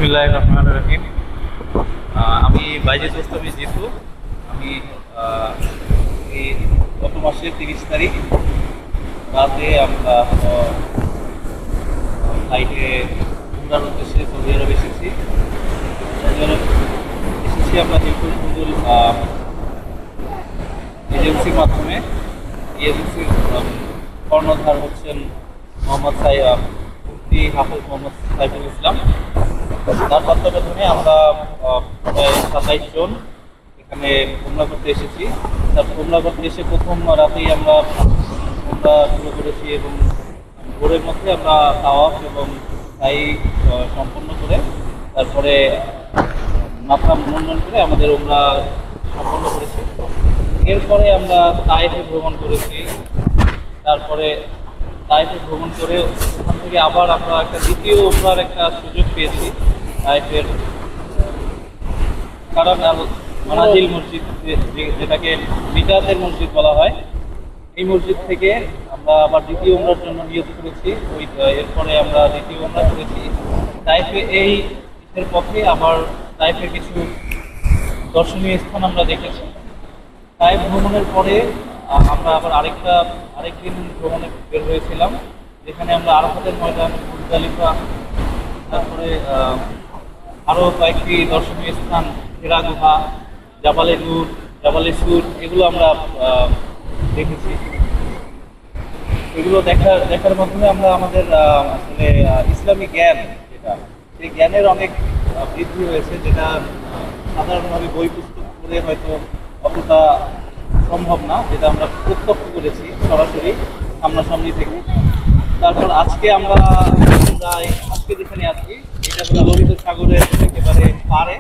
বিসমিল্লাহির রহমানির রহিম। আমি বাইজিদ রুস্তমি জিতু। আমি এই গত মাসের 30 তারিখ রাতে আমরা ফ্লাইটে উমরার উদ্দেশ্যে সৌদি আরব এসেছি। আমরা হিলফুল ফুজুল এজেন্সির মাধ্যমে। এই এজেন্সির কর্ণধার হচ্ছেন মোহাম্মদ মুফতি হাফেজ মোহাম্মদ সাইফুল ইসলাম। তার তত্ত্বাবধানে আমরা প্রায় 27 জন এখানে উমরা করতে এসেছি। তার উমরা করতে এসে প্রথম রাতেই আমরা উমরা শুরু করেছি এবং ভোরের মধ্যে আমরা তাওয়াফ এবং সাই সম্পন্ন করে তারপরে মাথা মুন্ডন করে আমাদের উমরা সম্পন্ন করেছি। এরপরে আমরা তায়েফে ভ্রমণ করেছি। তারপরে তায়েফে ভ্রমণ করে ওখান থেকে আবার আমরা একটা দ্বিতীয় উমরার একটা সুযোগ পেয়েছি তায়েফের কারণ মানাজিল মসজিদ, যেটাকে মিকাতের মসজিদ বলা হয়, এই মসজিদ থেকে আমরা আবার দ্বিতীয় উমরার জন্য নিয়োগ করেছি। এরপরে আমরা দ্বিতীয় উমরা করেছি তায়েফে। এই এর পথে আবার তায়েফের কিছু দর্শনীয় স্থান আমরা দেখেছি। তায়েফ ভ্রমণের পরে আমরা আবার আরেকদিন ভ্রমণে বের হয়েছিলাম, যেখানে আমরা আরাফাতের ময়দান, মুজদালিফা, তারপরে আরও কয়েকটি দর্শনীয় স্থান, হেরা গুহা, জাবালে নূর, জাবালে সুর, এগুলো আমরা দেখেছি। এগুলো দেখার মাধ্যমে আমরা আমাদের আসলে ইসলামী জ্ঞান, যেটা সেই জ্ঞানের অনেক বৃদ্ধি হয়েছে, যেটা সাধারণভাবে বই পুস্তক পড়ে হয়তো অতটা সম্ভব না, যেটা আমরা প্রত্যক্ষ করেছি সরাসরি সামনাসামনি থেকে। তারপর আজকে আজকে যেখানে আছি, এটা হলো লোহিত সাগরের একেবারে পাড়ে।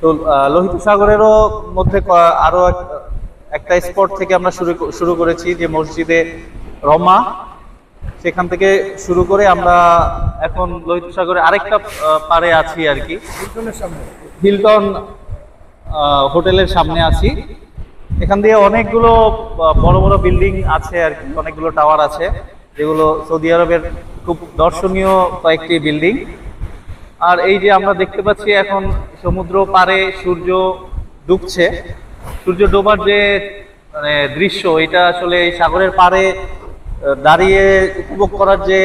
তো লোহিত সাগরেরও মধ্যে আরো একটা স্পট থেকে আমরা শুরু করেছি, যে মসজিদে রমা, সেখান থেকে শুরু করে আমরা এখন লোহিত সাগরে আরেকটা পাড়ে আছি আর কি, হিলটন হোটেলের সামনে আছি। এখান দিয়ে অনেকগুলো বড় বড় বিল্ডিং আছে আর কি, অনেকগুলো টাওয়ার আছে, যেগুলো সৌদি আরবের খুব দর্শনীয় কয়েকটি বিল্ডিং। আর এই যে আমরা দেখতে পাচ্ছি এখন সমুদ্র পাড়ে সূর্য ডুবছে, সূর্য ডোবার যে মানে দৃশ্য, এটা আসলে এই সাগরের পাড়ে দাঁড়িয়ে উপভোগ করার যে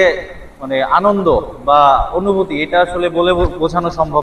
মানে আনন্দ বা অনুভূতি, এটা আসলে বলে বোঝানো সম্ভব